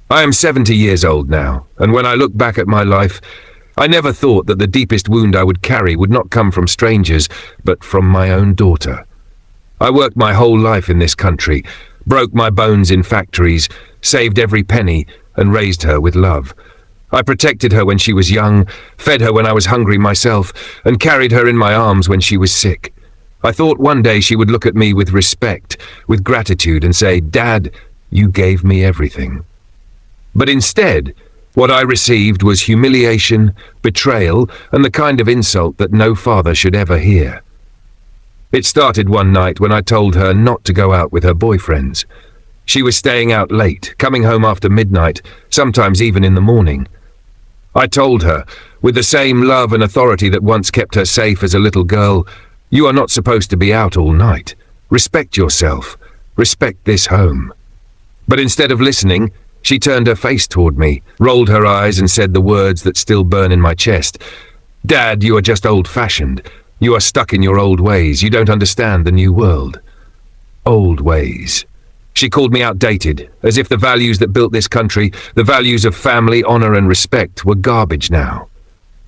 I am 70 years old now, and when I look back at my life, I never thought that the deepest wound I would carry would not come from strangers, but from my own daughter. I worked my whole life in this country, broke my bones in factories, saved every penny, and raised her with love. I protected her when she was young, fed her when I was hungry myself, and carried her in my arms when she was sick. I thought one day she would look at me with respect, with gratitude, and say, "Dad, you gave me everything." But instead, what I received was humiliation, betrayal, and the kind of insult that no father should ever hear. It started one night when I told her not to go out with her boyfriends. She was staying out late, coming home after midnight, sometimes even in the morning. I told her, with the same love and authority that once kept her safe as a little girl, "You are not supposed to be out all night. Respect yourself. Respect this home." But instead of listening, she turned her face toward me, rolled her eyes, and said the words that still burn in my chest. "Dad, you are just old-fashioned. You are stuck in your old ways. You don't understand the new world." Old ways. She called me outdated, as if the values that built this country, the values of family, honor, and respect, were garbage now.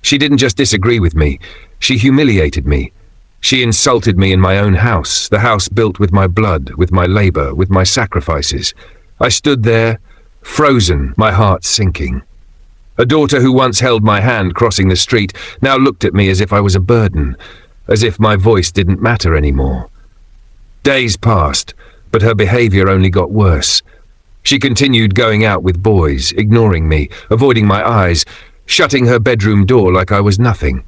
She didn't just disagree with me. She humiliated me. She insulted me in my own house, the house built with my blood, with my labor, with my sacrifices. I stood there, frozen, my heart sinking. A daughter who once held my hand crossing the street now looked at me as if I was a burden, as if my voice didn't matter anymore. Days passed, but her behavior only got worse. She continued going out with boys, ignoring me, avoiding my eyes, shutting her bedroom door like I was nothing.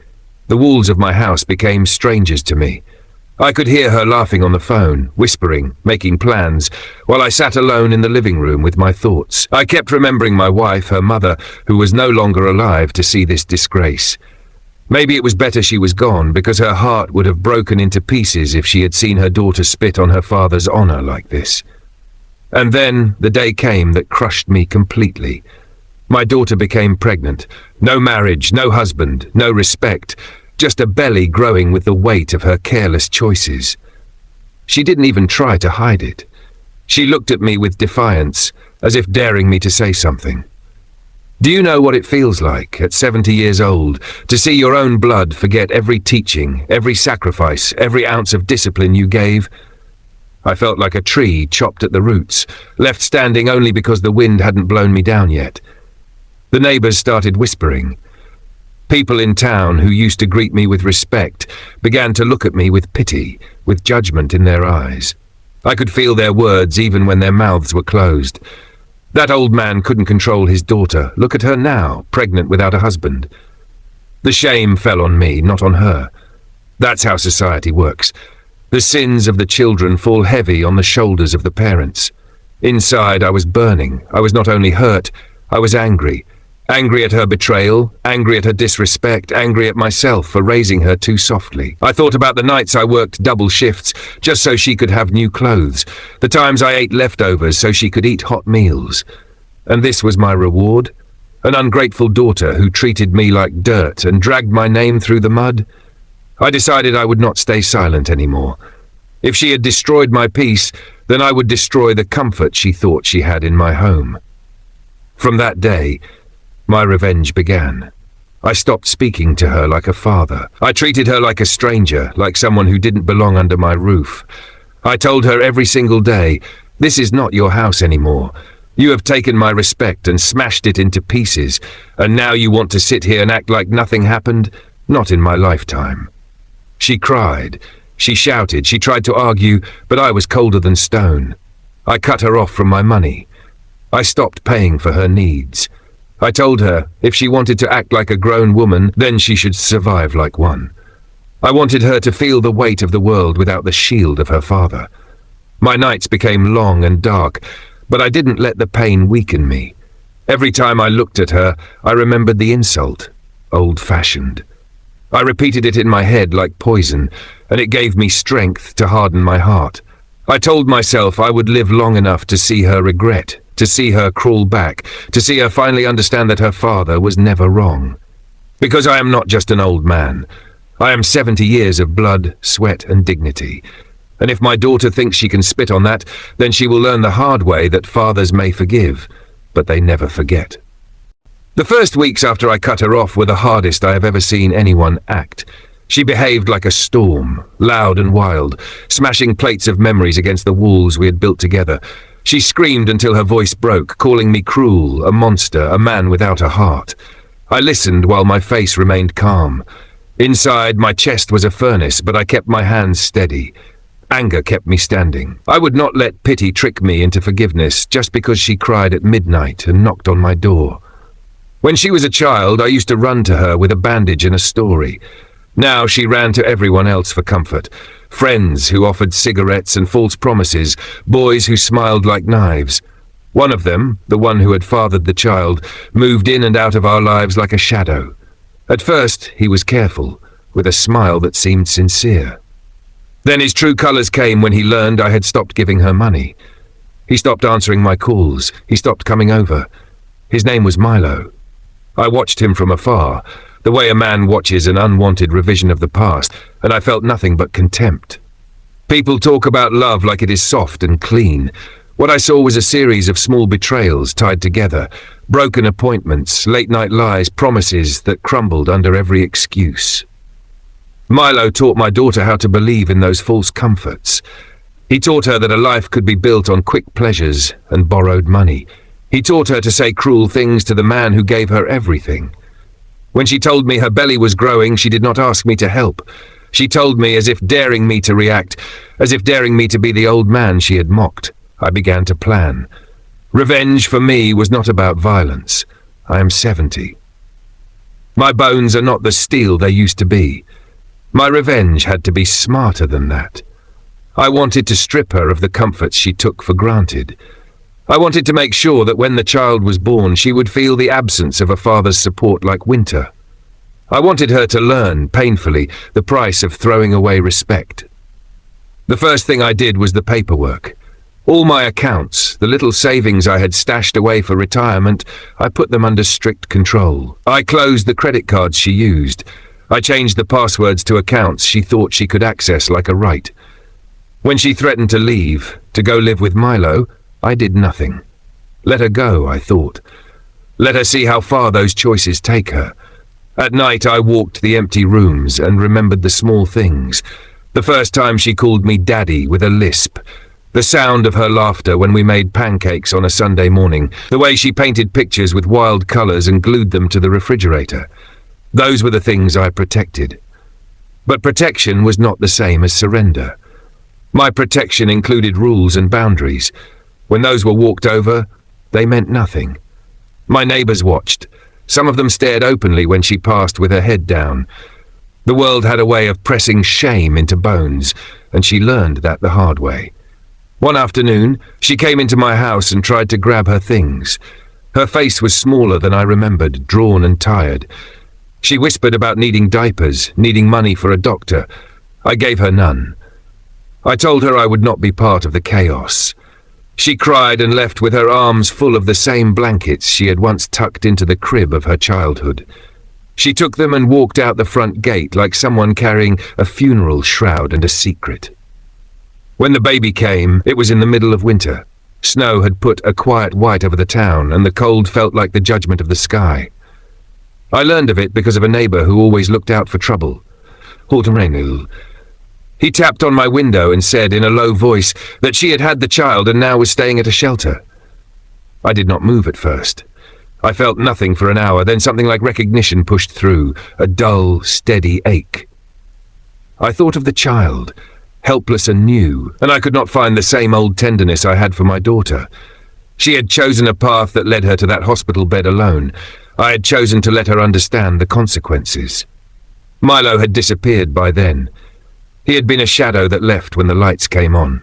The walls of my house became strangers to me. I could hear her laughing on the phone, whispering, making plans, while I sat alone in the living room with my thoughts. I kept remembering my wife, her mother, who was no longer alive to see this disgrace. Maybe it was better she was gone, because her heart would have broken into pieces if she had seen her daughter spit on her father's honor like this. And then the day came that crushed me completely. My daughter became pregnant. No marriage, no husband, no respect, just a belly growing with the weight of her careless choices. She didn't even try to hide it. She looked at me with defiance, as if daring me to say something. Do you know what it feels like, at 70 years old, to see your own blood forget every teaching, every sacrifice, every ounce of discipline you gave? I felt like a tree chopped at the roots, left standing only because the wind hadn't blown me down yet. The neighbors started whispering. People in town who used to greet me with respect began to look at me with pity, with judgment in their eyes. I could feel their words even when their mouths were closed. That old man couldn't control his daughter. Look at her now, pregnant without a husband. The shame fell on me, not on her. That's how society works. The sins of the children fall heavy on the shoulders of the parents. Inside, I was burning. I was not only hurt, I was angry. Angry at her betrayal, angry at her disrespect, angry at myself for raising her too softly. I thought about the nights I worked double shifts just so she could have new clothes, the times I ate leftovers so she could eat hot meals. And this was my reward? An ungrateful daughter who treated me like dirt and dragged my name through the mud? I decided I would not stay silent anymore. If she had destroyed my peace, then I would destroy the comfort she thought she had in my home. From that day, my revenge began. I stopped speaking to her like a father. I treated her like a stranger, like someone who didn't belong under my roof. I told her every single day, "This is not your house anymore. You have taken my respect and smashed it into pieces, and now you want to sit here and act like nothing happened? Not in my lifetime." She cried. She shouted. She tried to argue, but I was colder than stone. I cut her off from my money. I stopped paying for her needs. I told her if she wanted to act like a grown woman, then she should survive like one. I wanted her to feel the weight of the world without the shield of her father. My nights became long and dark, but I didn't let the pain weaken me. Every time I looked at her, I remembered the insult, old-fashioned. I repeated it in my head like poison, and it gave me strength to harden my heart. I told myself I would live long enough to see her regret, to see her crawl back, to see her finally understand that her father was never wrong. Because I am not just an old man. I am 70 years of blood, sweat, and dignity. And if my daughter thinks she can spit on that, then she will learn the hard way that fathers may forgive. but they never forget. The first weeks after I cut her off were the hardest I have ever seen anyone act. She behaved like a storm, loud and wild, smashing plates of memories against the walls we had built together. She screamed until her voice broke, calling me cruel, a monster, a man without a heart. I listened while my face remained calm. Inside, my chest was a furnace, but I kept my hands steady. Anger kept me standing. I would not let pity trick me into forgiveness just because she cried at midnight and knocked on my door. When she was a child, I used to run to her with a bandage and a story. Now she ran to everyone else for comfort. Friends who offered cigarettes and false promises, boys who smiled like knives. One of them, the one who had fathered the child, moved in and out of our lives like a shadow. At first, he was careful, with a smile that seemed sincere. Then his true colors came when he learned I had stopped giving her money. He stopped answering my calls. He stopped coming over. His name was Milo. I watched him from afar, the way a man watches an unwanted revision of the past, and I felt nothing but contempt. People talk about love like it is soft and clean. What I saw was a series of small betrayals tied together, broken appointments, late-night lies, promises that crumbled under every excuse. Milo taught my daughter how to believe in those false comforts. He taught her that a life could be built on quick pleasures and borrowed money. He taught her to say cruel things to the man who gave her everything. When she told me her belly was growing, she did not ask me to help. She told me as if daring me to react, as if daring me to be the old man she had mocked. I began to plan. Revenge for me was not about violence. I am 70. My bones are not the steel they used to be. My revenge had to be smarter than that. I wanted to strip her of the comforts she took for granted. I wanted to make sure that when the child was born, she would feel the absence of a father's support like winter. I wanted her to learn, painfully, the price of throwing away respect. The first thing I did was the paperwork. All my accounts, the little savings I had stashed away for retirement, I put them under strict control. I closed the credit cards she used. I changed the passwords to accounts she thought she could access like a right. When she threatened to leave, to go live with Milo, I did nothing. Let her go, I thought. Let her see how far those choices take her. At night I walked the empty rooms and remembered the small things. The first time she called me Daddy with a lisp. The sound of her laughter when we made pancakes on a Sunday morning. The way she painted pictures with wild colors and glued them to the refrigerator. Those were the things I protected. But protection was not the same as surrender. My protection included rules and boundaries. When those were walked over, they meant nothing. My neighbors watched. Some of them stared openly when she passed with her head down. The world had a way of pressing shame into bones, and she learned that the hard way. One afternoon, she came into my house and tried to grab her things. Her face was smaller than I remembered, drawn and tired. She whispered about needing diapers, needing money for a doctor. I gave her none. I told her I would not be part of the chaos. She cried and left with her arms full of the same blankets she had once tucked into the crib of her childhood. She took them and walked out the front gate like someone carrying a funeral shroud and a secret. When the baby came, it was in the middle of winter. Snow had put a quiet white over the town, and the cold felt like the judgment of the sky. I learned of it because of a neighbor who always looked out for trouble. Hortenrenil. He tapped on my window and said in a low voice that she had had the child and now was staying at a shelter. I did not move at first. I felt nothing for an hour, then something like recognition pushed through, a dull, steady ache. I thought of the child, helpless and new, and I could not find the same old tenderness I had for my daughter. She had chosen a path that led her to that hospital bed alone. I had chosen to let her understand the consequences. Milo had disappeared by then. He had been a shadow that left when the lights came on.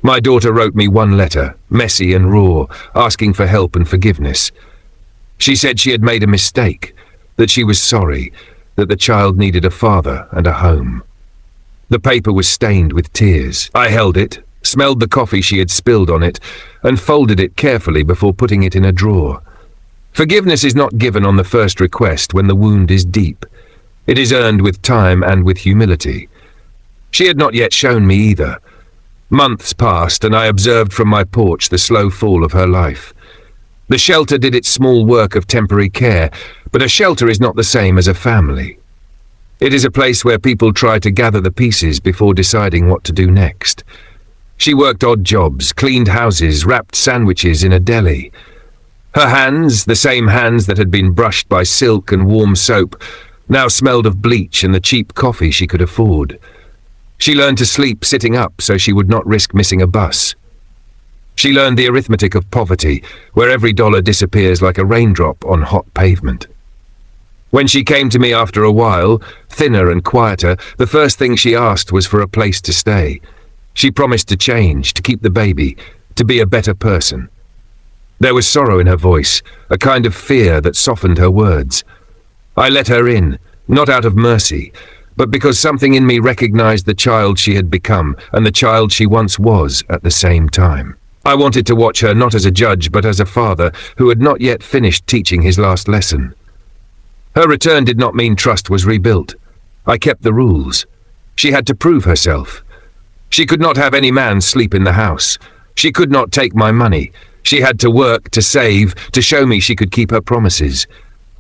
My daughter wrote me one letter, messy and raw, asking for help and forgiveness. She said she had made a mistake, that she was sorry, that the child needed a father and a home. The paper was stained with tears. I held it, smelled the coffee she had spilled on it, and folded it carefully before putting it in a drawer. Forgiveness is not given on the first request when the wound is deep. It is earned with time and with humility. She had not yet shown me either. Months passed, and I observed from my porch the slow fall of her life. The shelter did its small work of temporary care, but a shelter is not the same as a family. It is a place where people try to gather the pieces before deciding what to do next. She worked odd jobs, cleaned houses, wrapped sandwiches in a deli. Her hands, the same hands that had been brushed by silk and warm soap, now smelled of bleach and the cheap coffee she could afford. She learned to sleep sitting up so she would not risk missing a bus. She learned the arithmetic of poverty, where every dollar disappears like a raindrop on hot pavement. When she came to me after a while, thinner and quieter, the first thing she asked was for a place to stay. She promised to change, to keep the baby, to be a better person. There was sorrow in her voice, a kind of fear that softened her words. I let her in, not out of mercy, but because something in me recognized the child she had become and the child she once was at the same time. I wanted to watch her not as a judge but as a father who had not yet finished teaching his last lesson. Her return did not mean trust was rebuilt. I kept the rules. She had to prove herself. She could not have any man sleep in the house. She could not take my money. She had to work, to save, to show me she could keep her promises.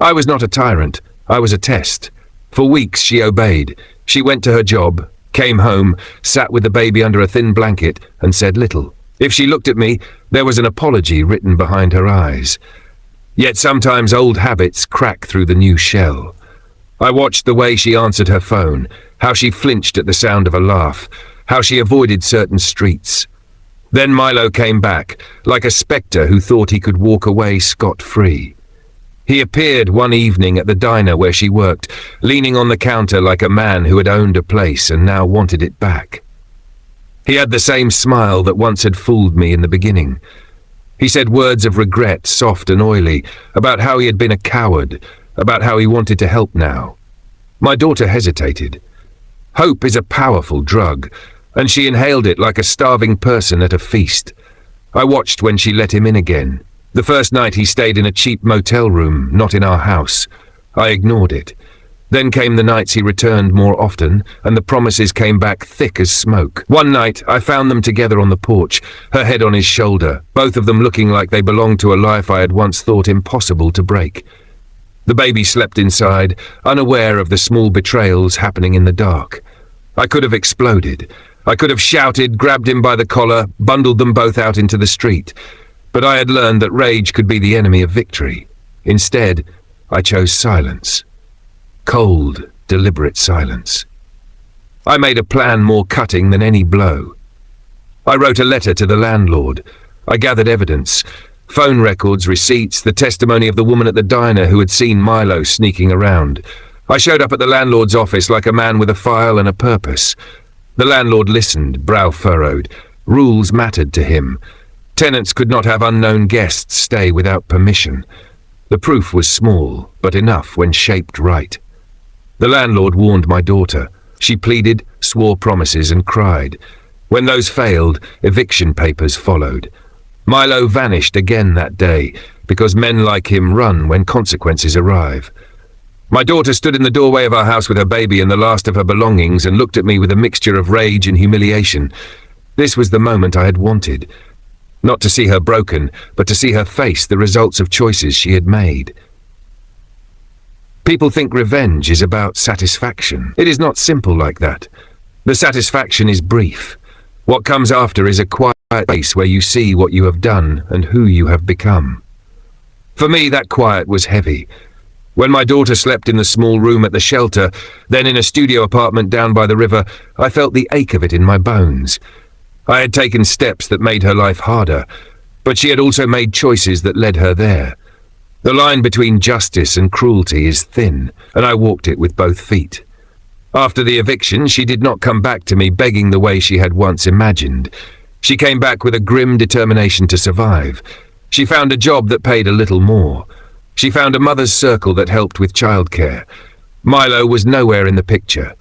I was not a tyrant. I was a test. For weeks she obeyed. She went to her job, came home, sat with the baby under a thin blanket, and said little. If she looked at me, there was an apology written behind her eyes. Yet sometimes old habits crack through the new shell. I watched the way she answered her phone, how she flinched at the sound of a laugh, how she avoided certain streets. Then Milo came back, like a spectre who thought he could walk away scot-free. He appeared one evening at the diner where she worked, leaning on the counter like a man who had owned a place and now wanted it back. He had the same smile that once had fooled me in the beginning. He said words of regret, soft and oily, about how he had been a coward, about how he wanted to help now. My daughter hesitated. Hope is a powerful drug, and she inhaled it like a starving person at a feast. I watched when she let him in again. The first night he stayed in a cheap motel room, not in our house. I ignored it. Then came the nights he returned more often, and the promises came back thick as smoke. One night, I found them together on the porch, her head on his shoulder, both of them looking like they belonged to a life I had once thought impossible to break. The baby slept inside, unaware of the small betrayals happening in the dark. I could have exploded. I could have shouted, grabbed him by the collar, bundled them both out into the street. But I had learned that rage could be the enemy of victory. Instead, I chose silence. Cold, deliberate silence. I made a plan more cutting than any blow. I wrote a letter to the landlord. I gathered evidence, phone records, receipts, the testimony of the woman at the diner who had seen Milo sneaking around. I showed up at the landlord's office like a man with a file and a purpose. The landlord listened, brow furrowed. Rules mattered to him. Tenants could not have unknown guests stay without permission. The proof was small, but enough when shaped right. The landlord warned my daughter. She pleaded, swore promises, and cried. When those failed, eviction papers followed. Milo vanished again that day, because men like him run when consequences arrive. My daughter stood in the doorway of our house with her baby and the last of her belongings and looked at me with a mixture of rage and humiliation. This was the moment I had wanted. Not to see her broken, but to see her face the results of choices she had made. People think revenge is about satisfaction. It is not simple like that. The satisfaction is brief. What comes after is a quiet place where you see what you have done and who you have become. For me, that quiet was heavy. When my daughter slept in the small room at the shelter, then in a studio apartment down by the river, I felt the ache of it in my bones. I had taken steps that made her life harder, but she had also made choices that led her there. The line between justice and cruelty is thin, and I walked it with both feet. After the eviction, she did not come back to me begging the way she had once imagined. She came back with a grim determination to survive. She found a job that paid a little more. She found a mother's circle that helped with childcare. Milo was nowhere in the picture.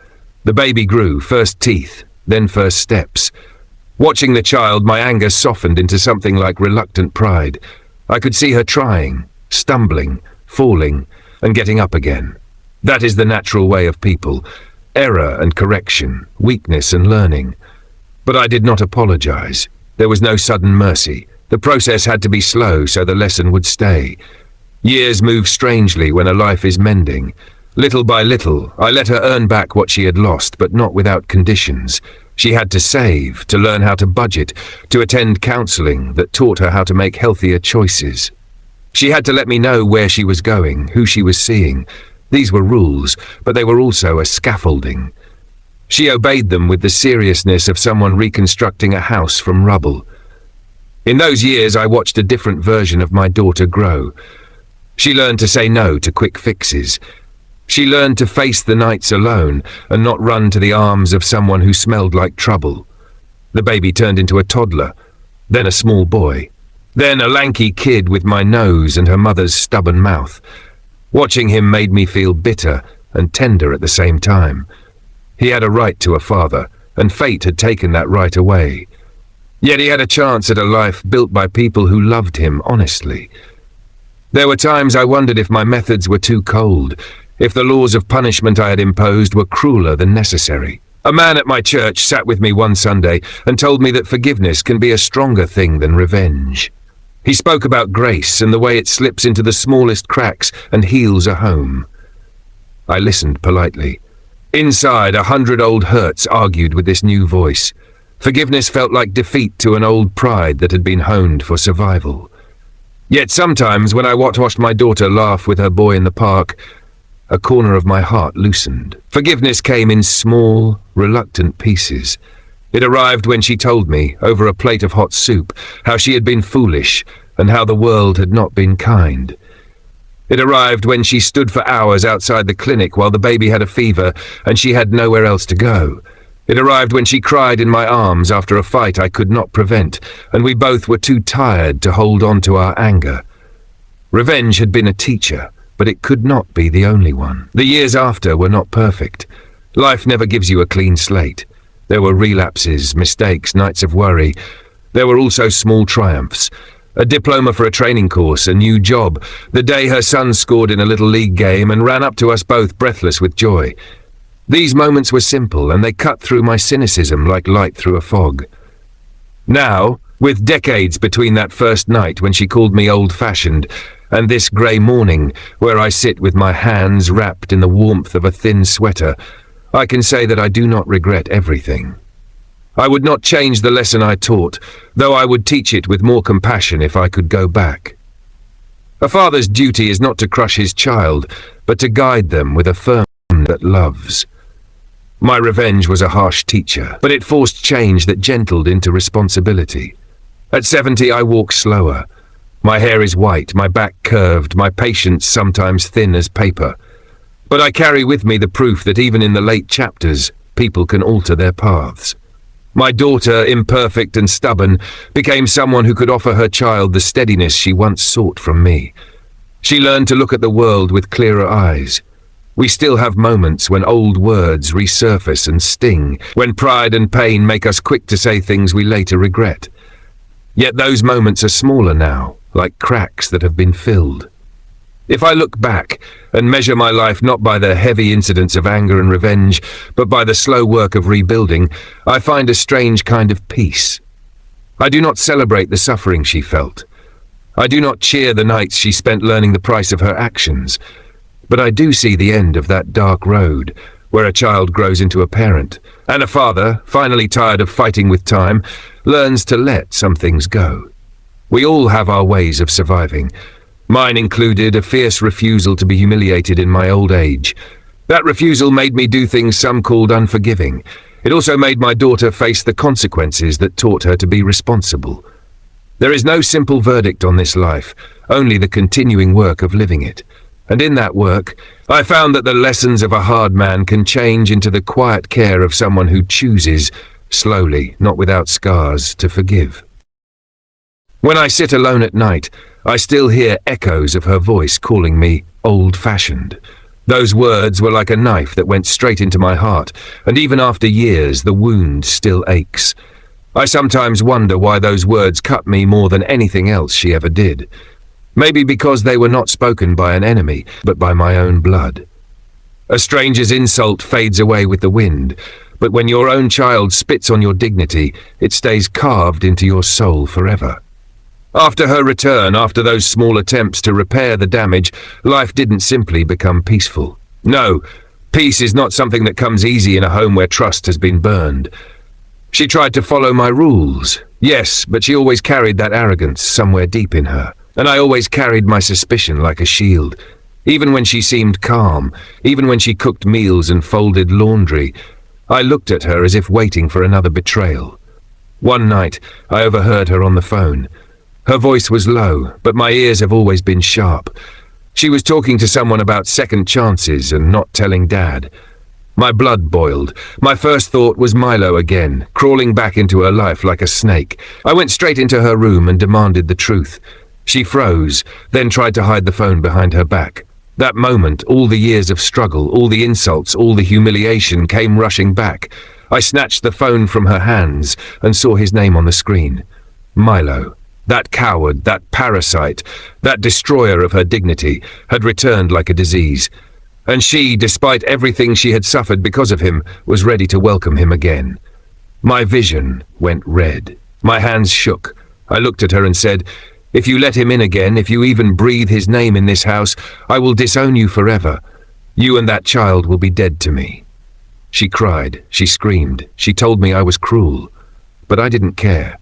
The baby grew, first teeth, then first steps. Watching the child, my anger softened into something like reluctant pride. I could see her trying, stumbling, falling, and getting up again. That is the natural way of people. Error and correction, weakness and learning. But I did not apologize. There was no sudden mercy. The process had to be slow so the lesson would stay. Years move strangely when a life is mending. Little by little, I let her earn back what she had lost, but not without conditions. She had to save, to learn how to budget, to attend counseling that taught her how to make healthier choices. She had to let me know where she was going, who she was seeing. These were rules, but they were also a scaffolding. She obeyed them with the seriousness of someone reconstructing a house from rubble. In those years, I watched a different version of my daughter grow. She learned to say no to quick fixes. She learned to face the nights alone and not run to the arms of someone who smelled like trouble. The baby turned into a toddler, then a small boy, then a lanky kid with my nose and her mother's stubborn mouth. Watching him made me feel bitter and tender at the same time. He had a right to a father, and fate had taken that right away. Yet he had a chance at a life built by people who loved him honestly. There were times I wondered if my methods were too cold, if the laws of punishment I had imposed were crueler than necessary. A man at my church sat with me one Sunday and told me that forgiveness can be a stronger thing than revenge. He spoke about grace and the way it slips into the smallest cracks and heals a home. I listened politely. Inside, 100 old hurts argued with this new voice. Forgiveness felt like defeat to an old pride that had been honed for survival. Yet sometimes, when I watched my daughter laugh with her boy in the park, a corner of my heart loosened. Forgiveness came in small, reluctant pieces. It arrived when she told me, over a plate of hot soup, how she had been foolish and how the world had not been kind. It arrived when she stood for hours outside the clinic while the baby had a fever and she had nowhere else to go. It arrived when she cried in my arms after a fight I could not prevent, and we both were too tired to hold on to our anger. Revenge had been a teacher, but it could not be the only one. The years after were not perfect. Life never gives you a clean slate. There were relapses, mistakes, nights of worry. There were also small triumphs. A diploma for a training course, a new job, the day her son scored in a little league game and ran up to us both breathless with joy. These moments were simple, and they cut through my cynicism like light through a fog. Now, with decades between that first night when she called me old-fashioned and this grey morning where I sit with my hands wrapped in the warmth of a thin sweater, I can say that I do not regret everything. I would not change the lesson I taught, though I would teach it with more compassion if I could go back. A father's duty is not to crush his child, but to guide them with a firmness that loves. My revenge was a harsh teacher, but it forced change that gentled into responsibility. At 70, I walk slower. My hair is white, my back curved, my patience sometimes thin as paper. But I carry with me the proof that even in the late chapters, people can alter their paths. My daughter, imperfect and stubborn, became someone who could offer her child the steadiness she once sought from me. She learned to look at the world with clearer eyes. We still have moments when old words resurface and sting, when pride and pain make us quick to say things we later regret. Yet those moments are smaller now, like cracks that have been filled. If I look back and measure my life not by the heavy incidents of anger and revenge, but by the slow work of rebuilding, I find a strange kind of peace. I do not celebrate the suffering she felt. I do not cheer the nights she spent learning the price of her actions. But I do see the end of that dark road, where a child grows into a parent, and a father, finally tired of fighting with time, learns to let some things go. We all have our ways of surviving. Mine included a fierce refusal to be humiliated in my old age. That refusal made me do things some called unforgiving. It also made my daughter face the consequences that taught her to be responsible. There is no simple verdict on this life, only the continuing work of living it. And in that work, I found that the lessons of a hard man can change into the quiet care of someone who chooses, slowly, not without scars, to forgive. When I sit alone at night, I still hear echoes of her voice calling me old-fashioned. Those words were like a knife that went straight into my heart, and even after years, the wound still aches. I sometimes wonder why those words cut me more than anything else she ever did. Maybe because they were not spoken by an enemy, but by my own blood. A stranger's insult fades away with the wind, but when your own child spits on your dignity, it stays carved into your soul forever. After her return, after those small attempts to repair the damage, life didn't simply become peaceful. No, peace is not something that comes easy in a home where trust has been burned. She tried to follow my rules, yes, but she always carried that arrogance somewhere deep in her, and I always carried my suspicion like a shield. Even when she seemed calm, even when she cooked meals and folded laundry, I looked at her as if waiting for another betrayal. One night, I overheard her on the phone. Her voice was low, but my ears have always been sharp. She was talking to someone about second chances and not telling Dad. My blood boiled. My first thought was Milo again, crawling back into her life like a snake. I went straight into her room and demanded the truth. She froze, then tried to hide the phone behind her back. That moment, all the years of struggle, all the insults, all the humiliation came rushing back. I snatched the phone from her hands and saw his name on the screen. Milo. That coward, that parasite, that destroyer of her dignity, had returned like a disease. And she, despite everything she had suffered because of him, was ready to welcome him again. My vision went red. My hands shook. I looked at her and said, "If you let him in again, if you even breathe his name in this house, I will disown you forever. You and that child will be dead to me." She cried, she screamed, she told me I was cruel. But I didn't care.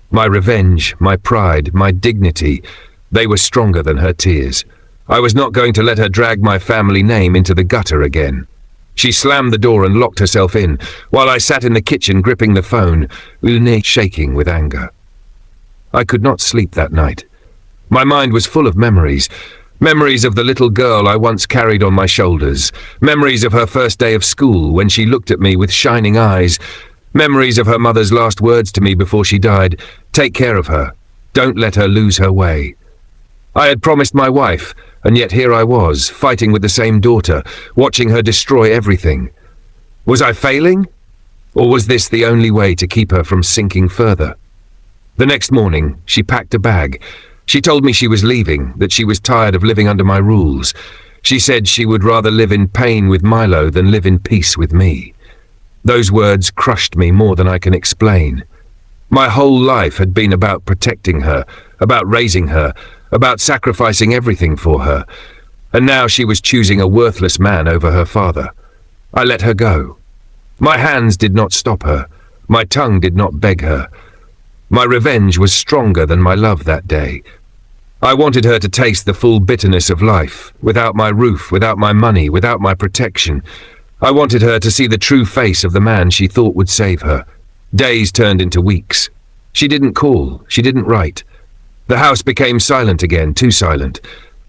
My revenge, my pride, my dignity, they were stronger than her tears. I was not going to let her drag my family name into the gutter again. She slammed the door and locked herself in, while I sat in the kitchen gripping the phone, Une shaking with anger. I could not sleep that night. My mind was full of memories. Memories of the little girl I once carried on my shoulders. Memories of her first day of school when she looked at me with shining eyes. Memories of her mother's last words to me before she died. "Take care of her. Don't let her lose her way." I had promised my wife, and yet here I was, fighting with the same daughter, watching her destroy everything. Was I failing? Or was this the only way to keep her from sinking further? The next morning, she packed a bag. She told me she was leaving, that she was tired of living under my rules. She said she would rather live in pain with Milo than live in peace with me. Those words crushed me more than I can explain. My whole life had been about protecting her, about raising her, about sacrificing everything for her. And now she was choosing a worthless man over her father. I let her go. My hands did not stop her. My tongue did not beg her. My revenge was stronger than my love that day. I wanted her to taste the full bitterness of life, without my roof, without my money, without my protection. I wanted her to see the true face of the man she thought would save her. Days turned into weeks. She didn't call, she didn't write. The house became silent again, too silent.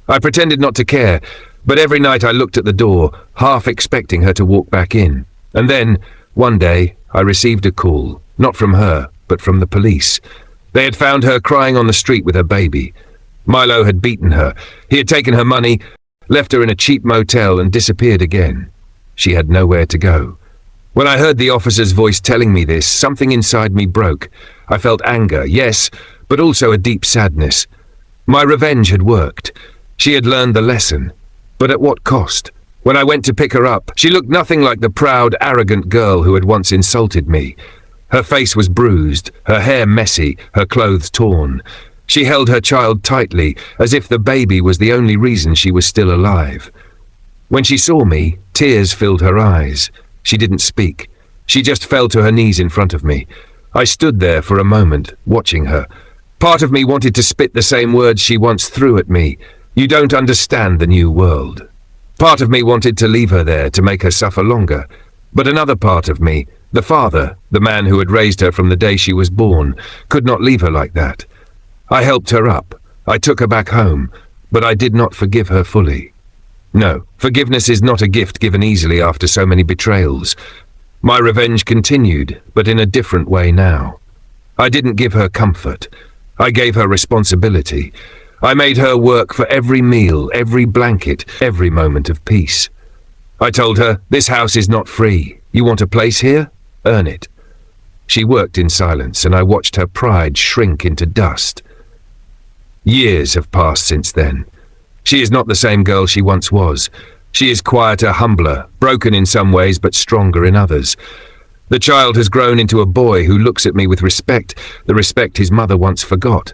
I pretended not to care, but every night I looked at the door, half expecting her to walk back in. And then, one day, I received a call, not from her, but from the police. They had found her crying on the street with her baby. Milo had beaten her. He had taken her money, left her in a cheap motel and disappeared again. She had nowhere to go. When I heard the officer's voice telling me this, something inside me broke. I felt anger, yes, but also a deep sadness. My revenge had worked. She had learned the lesson. But at what cost? When I went to pick her up, she looked nothing like the proud, arrogant girl who had once insulted me. Her face was bruised, her hair messy, her clothes torn. She held her child tightly, as if the baby was the only reason she was still alive. When she saw me, tears filled her eyes. She didn't speak. She just fell to her knees in front of me. I stood there for a moment, watching her. Part of me wanted to spit the same words she once threw at me. "You don't understand the new world." Part of me wanted to leave her there, to make her suffer longer. But another part of me, the father, the man who had raised her from the day she was born, could not leave her like that. I helped her up. I took her back home, but I did not forgive her fully. No, forgiveness is not a gift given easily after so many betrayals. My revenge continued, but in a different way now. I didn't give her comfort. I gave her responsibility. I made her work for every meal, every blanket, every moment of peace. I told her, "This house is not free. You want a place here? Earn it." She worked in silence, and I watched her pride shrink into dust. Years have passed since then. She is not the same girl she once was. She is quieter, humbler, broken in some ways but stronger in others. The child has grown into a boy who looks at me with respect, the respect his mother once forgot.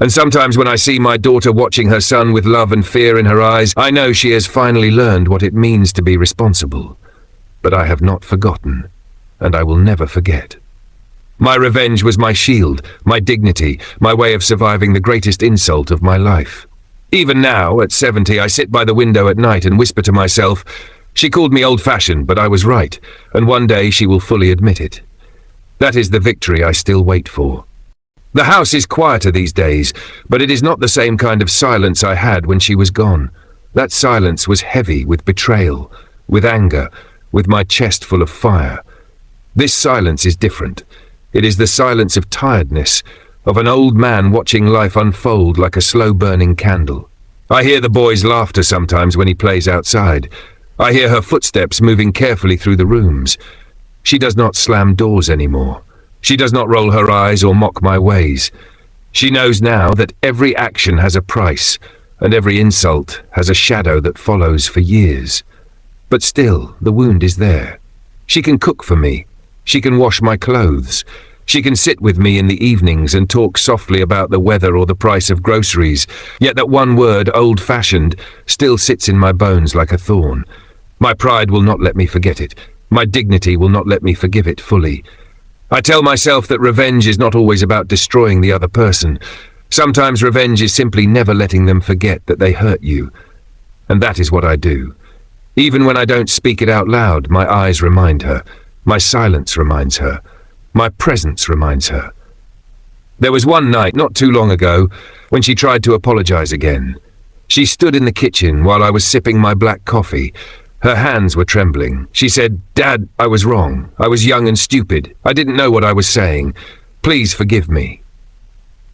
And sometimes when I see my daughter watching her son with love and fear in her eyes, I know she has finally learned what it means to be responsible. But I have not forgotten, and I will never forget. My revenge was my shield, my dignity, my way of surviving the greatest insult of my life. Even now, at 70, I sit by the window at night and whisper to myself, "She called me old-fashioned, but I was right, and one day she will fully admit it." That is the victory I still wait for. The house is quieter these days, but it is not the same kind of silence I had when she was gone. That silence was heavy with betrayal, with anger, with my chest full of fire. This silence is different. It is the silence of tiredness, of an old man watching life unfold like a slow-burning candle. I hear the boy's laughter sometimes when he plays outside. I hear her footsteps moving carefully through the rooms. She does not slam doors anymore. She does not roll her eyes or mock my ways. She knows now that every action has a price, and every insult has a shadow that follows for years. But still, the wound is there. She can cook for me. She can wash my clothes. She can sit with me in the evenings and talk softly about the weather or the price of groceries, yet that one word, old-fashioned, still sits in my bones like a thorn. My pride will not let me forget it. My dignity will not let me forgive it fully. I tell myself that revenge is not always about destroying the other person. Sometimes revenge is simply never letting them forget that they hurt you. And that is what I do. Even when I don't speak it out loud, my eyes remind her. My silence reminds her. My presence reminds her. There was one night, not too long ago, when she tried to apologize again. She stood in the kitchen while I was sipping my black coffee. Her hands were trembling. She said, "Dad, I was wrong. I was young and stupid. I didn't know what I was saying. Please forgive me."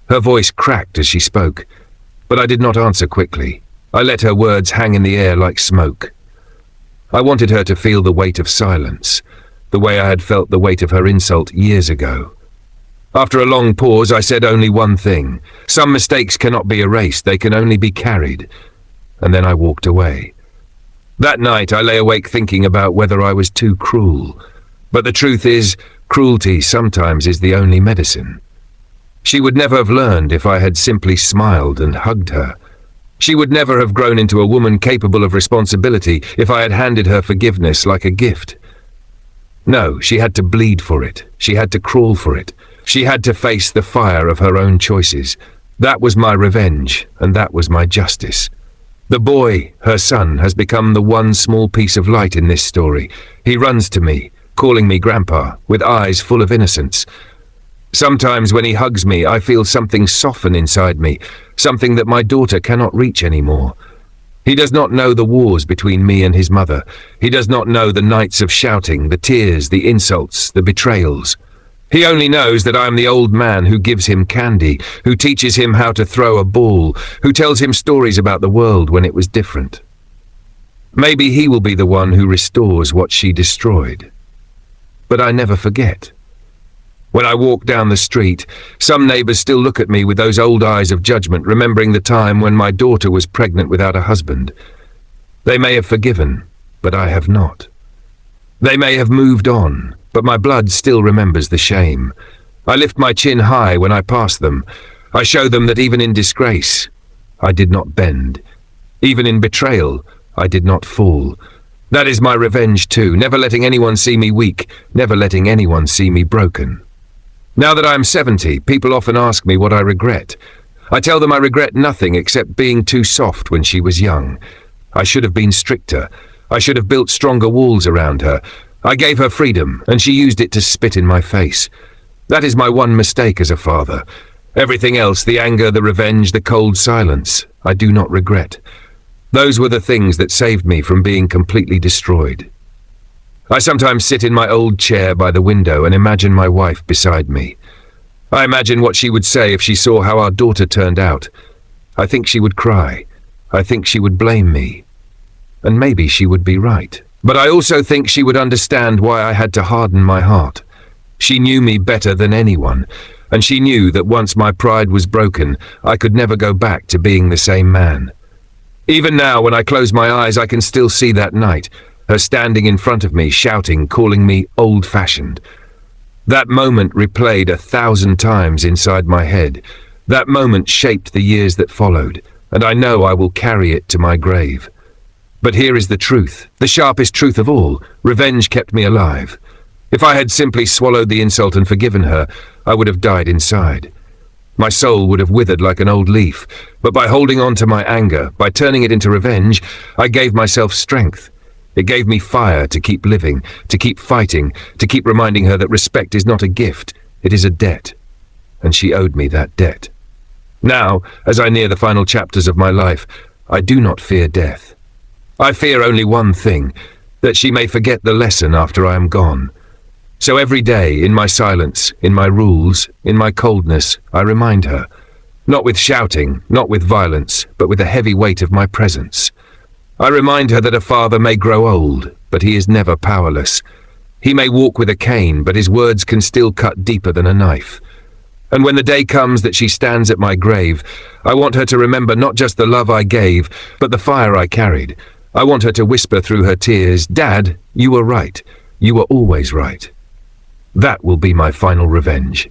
Her voice cracked as she spoke, but I did not answer quickly. I let her words hang in the air like smoke. I wanted her to feel the weight of silence, the way I had felt the weight of her insult years ago. After a long pause, I said only one thing. Some mistakes cannot be erased, they can only be carried. And then I walked away. That night I lay awake thinking about whether I was too cruel. But the truth is, cruelty sometimes is the only medicine. She would never have learned if I had simply smiled and hugged her. She would never have grown into a woman capable of responsibility if I had handed her forgiveness like a gift. No, she had to bleed for it. She had to crawl for it. She had to face the fire of her own choices. That was my revenge, and that was my justice. The boy, her son, has become the one small piece of light in this story. He runs to me, calling me Grandpa, with eyes full of innocence. Sometimes when he hugs me, I feel something soften inside me, something that my daughter cannot reach anymore. He does not know the wars between me and his mother. He does not know the nights of shouting, the tears, the insults, the betrayals. He only knows that I am the old man who gives him candy, who teaches him how to throw a ball, who tells him stories about the world when it was different. Maybe he will be the one who restores what she destroyed. But I never forget. When I walk down the street, some neighbors still look at me with those old eyes of judgment, remembering the time when my daughter was pregnant without a husband. They may have forgiven, but I have not. They may have moved on, but my blood still remembers the shame. I lift my chin high when I pass them. I show them that even in disgrace, I did not bend. Even in betrayal, I did not fall. That is my revenge too, never letting anyone see me weak, never letting anyone see me broken. Now that I am 70, people often ask me what I regret. I tell them I regret nothing except being too soft when she was young. I should have been stricter. I should have built stronger walls around her. I gave her freedom, and she used it to spit in my face. That is my one mistake as a father. Everything else, the anger, the revenge, the cold silence, I do not regret. Those were the things that saved me from being completely destroyed. I sometimes sit in my old chair by the window and imagine my wife beside me. I imagine what she would say if she saw how our daughter turned out. I think she would cry. I think she would blame me. And maybe she would be right. But I also think she would understand why I had to harden my heart. She knew me better than anyone, and she knew that once my pride was broken, I could never go back to being the same man. Even now, when I close my eyes, I can still see that night, her standing in front of me, shouting, calling me old-fashioned. That moment replayed 1,000 times inside my head. That moment shaped the years that followed, and I know I will carry it to my grave. But here is the truth, the sharpest truth of all. Revenge kept me alive. If I had simply swallowed the insult and forgiven her, I would have died inside. My soul would have withered like an old leaf, but by holding on to my anger, by turning it into revenge, I gave myself strength. It gave me fire to keep living, to keep fighting, to keep reminding her that respect is not a gift, it is a debt. And she owed me that debt. Now, as I near the final chapters of my life, I do not fear death. I fear only one thing, that she may forget the lesson after I am gone. So every day, in my silence, in my rules, in my coldness, I remind her, not with shouting, not with violence, but with the heavy weight of my presence. I remind her that a father may grow old, but he is never powerless. He may walk with a cane, but his words can still cut deeper than a knife. And when the day comes that she stands at my grave, I want her to remember not just the love I gave, but the fire I carried. I want her to whisper through her tears, "Dad, you were right. You were always right." That will be my final revenge.